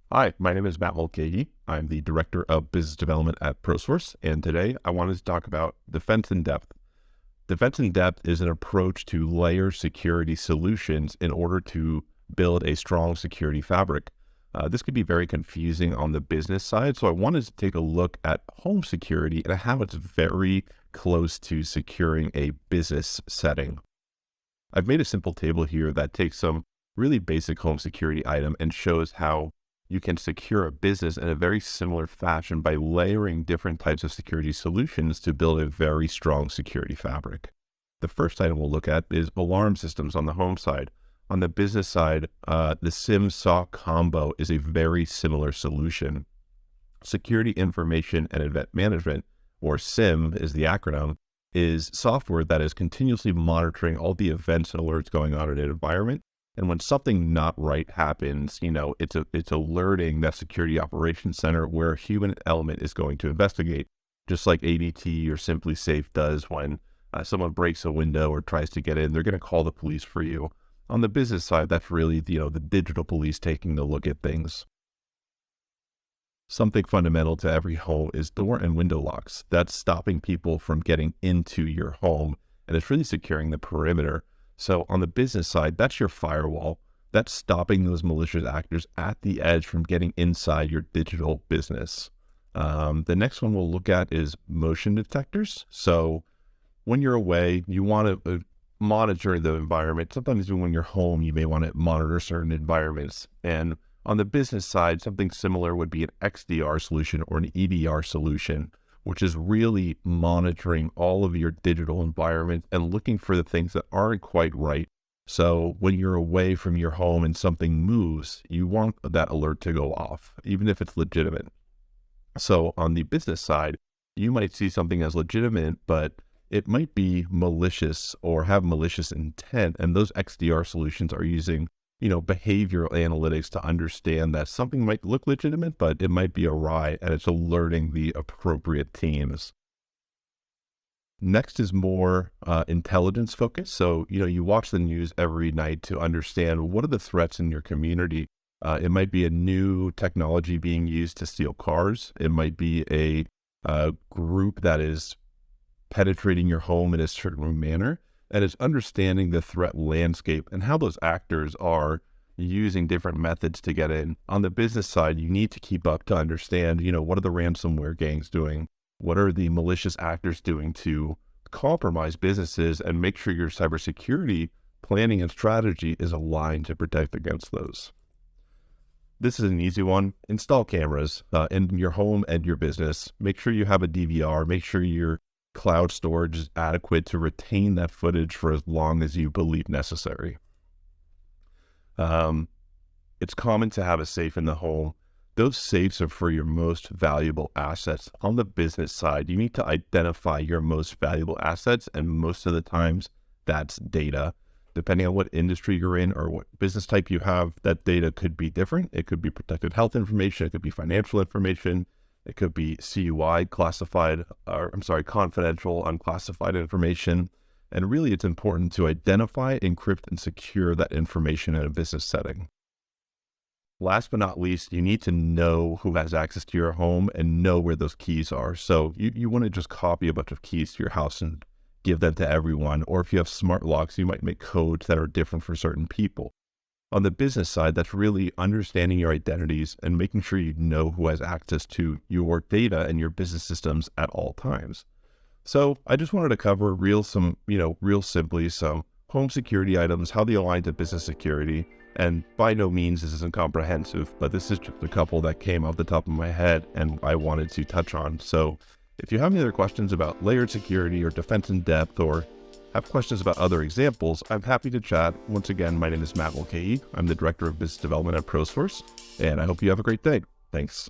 Hi, my name is Matt Mulcahy. I'm the Director of Business Development at ProSource, and today I wanted to talk about defense in depth. Defense in depth is an approach to layer security solutions in order to build a strong security fabric. This could be very confusing on the business side, so I wanted to take a look at home security and how it's very close to securing a business setting. I've made a simple table here that takes some really basic home security item and shows how you can secure a business in a very similar fashion by layering different types of security solutions to build a very strong security fabric. The first item we'll look at is alarm systems on the home side. On the business side, the SIM-SOC combo is a very similar solution. Security Information and Event Management, or SIM is the acronym, is software that is continuously monitoring all the events and alerts going on in an environment. And when something not right happens, it's alerting that security operations center where a human element is going to investigate, just like ADT or Simply Safe does when someone breaks a window or tries to get in. They're going to call the police for you. On the business side, that's really the digital police taking a look at things. Something fundamental to every home is door and window locks. That's stopping people from getting into your home, and it's really securing the perimeter. So on the business side, that's your firewall. That's stopping those malicious actors at the edge from getting inside your digital business. The next one we'll look at is motion detectors. So when you're away, you want to monitor the environment. Sometimes when you're home, you may want to monitor certain environments. And on the business side, something similar would be an XDR solution or an EDR solution, which is really monitoring all of your digital environment and looking for the things that aren't quite right. So when you're away from your home and something moves, you want that alert to go off, even if it's legitimate. So on the business side, you might see something as legitimate, but it might be malicious or have malicious intent. And those XDR solutions are using behavioral analytics to understand that something might look legitimate, but it might be awry, and it's alerting the appropriate teams. Next is more intelligence focused. So, you watch the news every night to understand what are the threats in your community. It might be a new technology being used to steal cars. It might be a group that is penetrating your home in a certain manner. And it's understanding the threat landscape and how those actors are using different methods to get in. On the business side, you need to keep up to understand, what are the ransomware gangs doing? What are the malicious actors doing to compromise businesses, and make sure your cybersecurity planning and strategy is aligned to protect against those. This is an easy one. Install cameras in your home and your business. Make sure you have a DVR. Make sure your cloud storage is adequate to retain that footage for as long as you believe necessary. It's common to have a safe in the home. Those safes are for your most valuable assets. On the business side, you need to identify your most valuable assets, and most of the times that's data. Depending on what industry you're in or what business type you have, that data could be different. It could be protected health information. It could be financial information. It could be CUI, confidential, unclassified information. And really, it's important to identify, encrypt, and secure that information in a business setting. Last but not least, you need to know who has access to your home and know where those keys are. So you want to just copy a bunch of keys to your house and give them to everyone. Or if you have smart locks, you might make codes that are different for certain people. On the business side, that's really understanding your identities and making sure you know who has access to your data and your business systems at all times. So I just wanted to cover real simply some home security items, how they align to business security. And by no means this isn't comprehensive, but this is just a couple that came off the top of my head and I wanted to touch on. So if you have any other questions about layered security or defense in depth, or have questions about other examples, I'm happy to chat. Once again, my name is Matt Mulcahy. I'm the Director of Business Development at ProSource, and I hope you have a great day. Thanks.